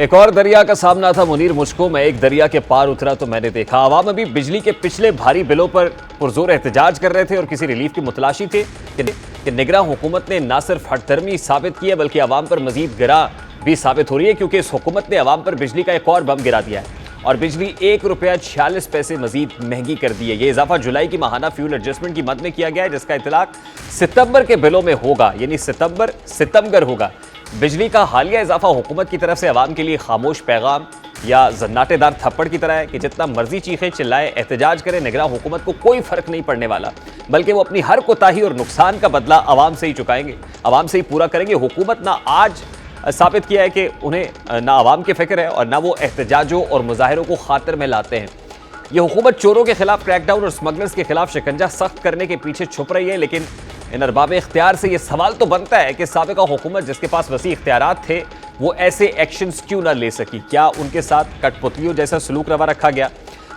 एक और दरिया का सामना था मुनीर मुझको। मैं एक दरिया के पार उतरा तो मैंने देखा आवाम अभी बिजली के पिछले भारी बिलों पर पुरजोर एहतजाज कर रहे थे और किसी रिलीफ की मुतलाशी थे कि निगरान हुकूमत ने ना सिर्फ हठधर्मी साबित की है बल्कि आवाम पर मजीद गिरा भी साबित हो रही है, क्योंकि इस हुकूमत ने आवाम पर बिजली का एक और बम गिरा दिया है और बिजली ₹1.46 मजीद महंगी कर दी है। ये इजाफा जुलाई की माहाना फ्यूल एडजस्टमेंट की मद में किया गया है, जिसका इतलाक सितंबर के बिलों में होगा, यानी सितंबर होगा। बिजली का हालिया इजाफा हुकूमत की तरफ से आवाम के लिए खामोश पैगाम या जन्नाटेदार थप्पड़ की तरह है कि जितना मर्जी चीखें चिल्लाए एहतजाज करे, निगरान हुकूमत को कोई फर्क नहीं पड़ने वाला, बल्कि वो अपनी हर कोताही और नुकसान का बदला आवाम से ही चुकाएंगे, आवाम से ही पूरा करेंगे। हुकूमत ना आज साबित किया है कि उन्हें ना आवाम की फिक्र है और ना वो एहतजाजों और मुजाहिरों को खातिर में लाते हैं। ये हुकूमत चोरों के खिलाफ क्रैकडाउन और स्मगलर्स के खिलाफ शिकंजा सख्त करने के पीछे छुप रही है, लेकिन इन अरबाब इख्तियार से ये सवाल तो बनता है कि साबिका हुकूमत जिसके पास वसी इख्तियारात थे वो ऐसे एक्शंस क्यों ना ले सकी? क्या उनके साथ कठपुतलियों जैसा सलूक रवा रखा गया?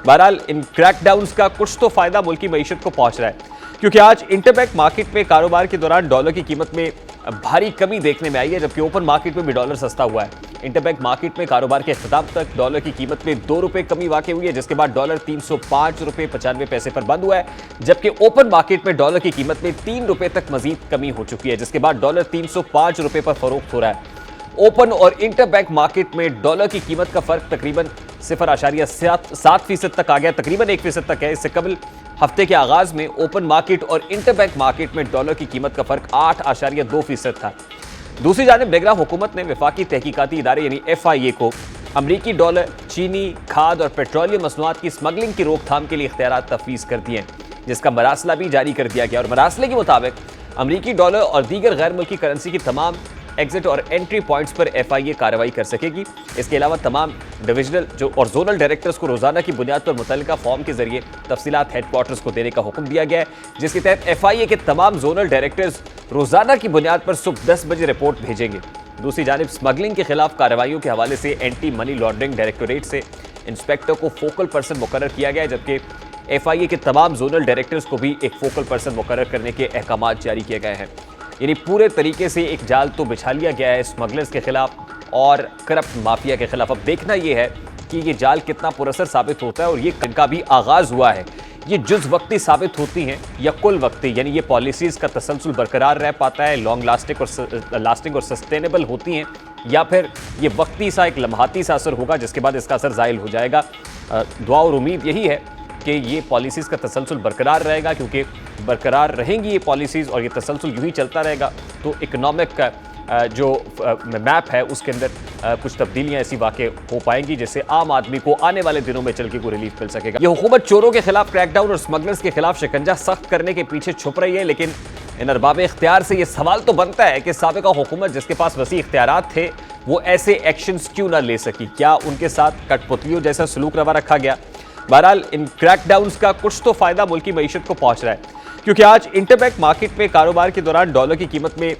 बहरहाल इन क्रैकडाउन्स का कुछ तो फायदा मुल्की मईशत को पहुंच रहा है, क्योंकि आज इंटरबैंक मार्केट में कारोबार के दौरान डॉलर की कीमत में भारी कमी देखने में आई है, जबकि ओपन मार्केट में भी डॉलर सस्ता हुआ है। इंटरबैंक मार्केट में कारोबार के इख्तिताम तक डॉलर की कीमत में ₹2 कमी वाक़ हुई है, जिसके बाद डॉलर ₹305.95 पर बंद हुआ है, जबकि ओपन मार्केट में डॉलर की कीमत में ₹3 तक मजीद कमी हो चुकी है, जिसके बाद डॉलर ₹305 पर फरोख्त हो रहा है। ओपन और इंटरबैंक मार्केट में डॉलर की कीमत का फर्क तकरीबन 0.7% तक आ गया, तकरीबन 1% तक है। इससे कबल हफ्ते के आगाज में ओपन मार्केट और इंटरबैंक मार्केट में डॉलर की कीमत का फर्क 8.2% था। दूसरी जानिब निगरान हुकूमत ने वफाकी तहकीकाती इदारे यानी FIA को अमरीकी डॉलर, चीनी, खाद और पेट्रोलियम मसनूआत की स्मगलिंग की रोकथाम के लिए इख्तियारात तफवीज़ कर दिए हैं, जिसका मरासला भी जारी कर दिया गया और मरासले के मुताबिक अमरीकी डॉलर और दीगर गैर मुल्की करेंसी की तमाम एग्जिट और एंट्री पॉइंट्स पर FIA कार्रवाई कर सकेगी। इसके अलावा तमाम डिविजनल और जोनल डायरेक्टर्स को रोजाना की बुनियाद पर मुतल्लिका फॉर्म के जरिए तफसीलात हेडक्वार्टर्स को देने का हुक्म दिया गया है, जिसके तहत FIA के तमाम जोनल डायरेक्टर्स रोजाना की बुनियाद पर सुबह 10 बजे रिपोर्ट भेजेंगे। दूसरी जानिब स्मगलिंग के खिलाफ कार्रवाइयों के हवाले से एंटी मनी लॉन्ड्रिंग डायरेक्टोरेट से इंस्पेक्टर को फोकल पर्सन मुकर्रर किया गया है, जबकि FIA के तमाम जोनल डायरेक्टर्स को भी एक फोकल पर्सन मुकर्रर करने के अहकाम जारी किए गए हैं। यानी पूरे तरीके से एक जाल तो बिछा लिया गया है स्मगलर्स के खिलाफ और करप्ट माफिया के खिलाफ। अब देखना यह है कि ये जाल कितना पुरअसर साबित होता है और ये इनका भी आगाज हुआ है। ये जुज़ वक्ती साबित होती हैं या कुल वक्ती, यानी ये पॉलिसीज़ का तसलसल बरकरार रह पाता है, लॉन्ग लास्टिंग और सस्टेनेबल होती हैं, या फिर ये वक्ती सा एक लम्हाती सा असर होगा जिसके बाद इसका असर ज़ाइल हो जाएगा। दुआ और उम्मीद यही है कि ये पॉलिसीज़ का तसलसल बरकरार रहेगा, क्योंकि बरकरार रहेंगी ये पॉलिसीज़ और ये तसलसल यूँ ही चलता रहेगा तो इकनॉमिक का जो मैप है उसके अंदर कुछ तब्दीलियाँ ऐसी वाक़ई हो पाएंगी जिससे आम आदमी को आने वाले दिनों में चल के कोई रिलीफ मिल सकेगा। ये हुकूमत चोरों के खिलाफ क्रैकडाउन और स्मगलर्स के खिलाफ शिकंजा सख्त करने के पीछे छुप रही है, लेकिन इन अरबाब इख्तियार से ये सवाल तो बनता है कि साबिका हुकूमत जिसके पास वसी इख्तियारात थे वो ऐसे एक्शंस क्यों ना ले सकी? क्या उनके साथ कठपुतलियों जैसा सलूक रवा रखा गया? बहरहाल इन क्रैकडाउन्स का कुछ तो फायदा मुल्की मईशत को पहुंच रहा है, क्योंकि आज इंटरबैंक मार्केट में कारोबार के दौरान डॉलर की कीमत में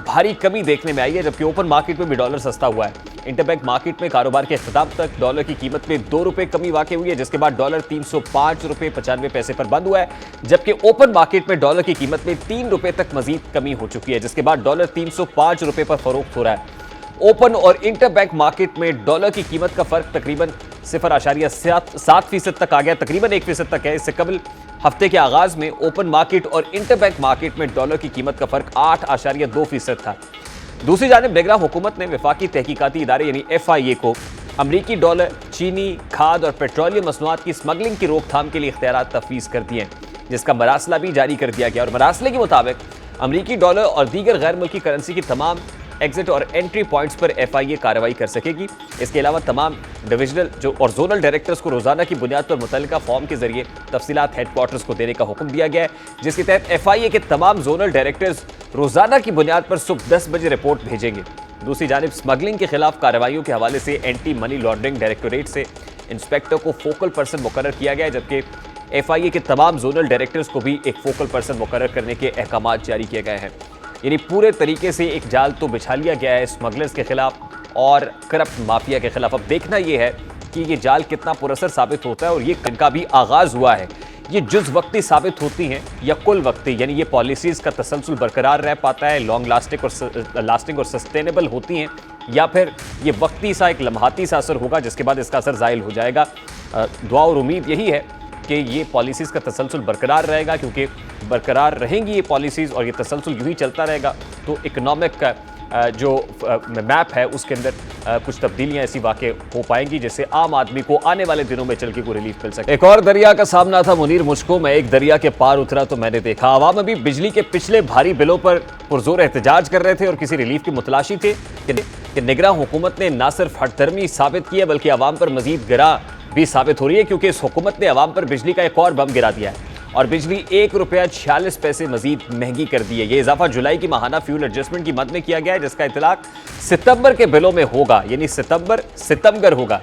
भारी कमी देखने में आई है, जबकि ओपन मार्केट में भी डॉलर सस्ता हुआ है। इंटरबैंक मार्केट में कारोबार के इख्तिताम तक डॉलर की कीमत में ₹2 कमी वाक़ हुई है, जिसके बाद डॉलर ₹305.95 पर बंद हुआ है, जबकि ओपन मार्केट में डॉलर की कीमत में ₹3 तक मजीद कमी हो चुकी है, जिसके बाद डॉलर ₹305 पर फरोख्त हो रहा है। ओपन और इंटरबैंक मार्केट में डॉलर की कीमत का फर्क तकरीबन 0.7% तक आ गया, तकरीबन 1% तक है। इससे कबल हफ्ते के आगाज में ओपन मार्केट और इंटरबैंक मार्केट में डॉलर की कीमत का फर्क 8.2% था। दूसरी जानिब निगरान हुकूमत ने वफाकी तहकीकाती इदारे यानी FIA को अमरीकी डॉलर, चीनी, खाद और पेट्रोलियम मसनूआत की स्मगलिंग की रोकथाम के लिए इख्तियारात तफवीज़ कर दिए हैं, जिसका मरासला भी जारी कर दिया गया और मरासले के मुताबिक अमरीकी डॉलर और दीगर गैर मुल्की करेंसी की तमाम एग्जिट और एंट्री पॉइंट्स पर FIA कार्रवाई कर सकेगी। इसके अलावा तमाम डिविजनल और जोनल डायरेक्टर्स को रोजाना की बुनियाद पर मुतल्लिका फॉर्म के जरिए तफसीलात हेडक्वार्टर्स को देने का हुक्म दिया गया है, जिसके तहत FIA के तमाम जोनल डायरेक्टर्स रोजाना की बुनियाद पर सुबह 10 बजे रिपोर्ट भेजेंगे। दूसरी जानिब स्मगलिंग के खिलाफ कार्रवाइयों के हवाले से एंटी मनी लॉन्ड्रिंग डायरेक्टोरेट से इंस्पेक्टर को फोकल पर्सन मुकर्रर किया गया है, जबकि FIA के तमाम जोनल डायरेक्टर्स को भी एक फोकल पर्सन मुकर्रर करने के अहकाम जारी किए गए हैं। यानी पूरे तरीके से एक जाल तो बिछा लिया गया है स्मगलर्स के खिलाफ और करप्ट माफिया के खिलाफ। अब देखना यह है कि ये जाल कितना पुरअसर साबित होता है और ये इनका भी आगाज हुआ है। ये जुज़ वक्ती साबित होती हैं या कुल वक्ती, यानी ये पॉलिसीज़ का तसलसल बरकरार रह पाता है, लॉन्ग लास्टिंग और सस्टेनेबल होती हैं, या फिर ये वक्ती सा एक लम्हाती सा असर होगा जिसके बाद इसका असर ज़ाइल हो जाएगा। दुआ और उम्मीद यही है कि ये पॉलिसीज़ का तसलसल बरकरार रहेगा, क्योंकि बरकरार रहेंगी ये पॉलिसीज़ और ये तसलसल यूँ ही चलता रहेगा तो इकनॉमिक का जो मैप है उसके अंदर कुछ तब्दीलियां ऐसी वाक़ई हो पाएंगी जिससे आम आदमी को आने वाले दिनों में चल के कोई रिलीफ मिल सके। एक और दरिया का सामना था मुनीर मुझको, मैं एक दरिया के पार उतरा तो मैंने देखा आवाम अभी बिजली के पिछले भारी बिलों पर पुरजोर एहतजाज कर रहे थे और किसी रिलीफ की मुतलाशी थे कि निगरान हुकूमत ने ना सिर्फ हठधर्मी साबित की है बल्कि आवाम पर मजीद गिरा भी साबित हो रही है, क्योंकि इस हुकूमत ने आवाम पर बिजली का एक और बम गिरा दिया है और बिजली ₹1.46 मजीद महंगी कर दी है। ये इजाफा जुलाई की माहाना फ्यूल एडजस्टमेंट की मद में किया गया है, जिसका इतलाक सितंबर के बिलों में होगा, यानी सितंबर होगा।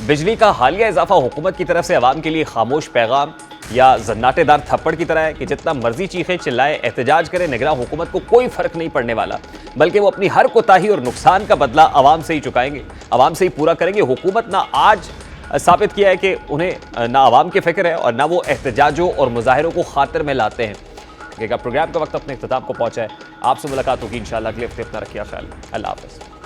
बिजली का हालिया इजाफा हुकूमत की तरफ से आवाम के लिए खामोश पैगाम या जन्नाटेदार थप्पड़ की तरह है कि जितना मर्जी चीखें चिल्लाए एहतजाज करें, निगरान हुकूमत को कोई फर्क नहीं पड़ने वाला, बल्कि वो अपनी हर कोताही और नुकसान का बदला आवाम से ही चुकाएंगे, आवाम से ही पूरा करेंगे। हुकूमत ना आज साबित किया है कि उन्हें ना आवाम की फिक्र है और ना वो एहतजाजों और मुजाहिरों को खातिर में लाते हैं। प्रोग्राम का वक्त अपने इख्तिताम को पहुंचा है। आपसे मुलाकात होगी इंशाअल्लाह। अगले हफ्ते अपना रखिए ख्याल। अल्लाह हाफ़िज़।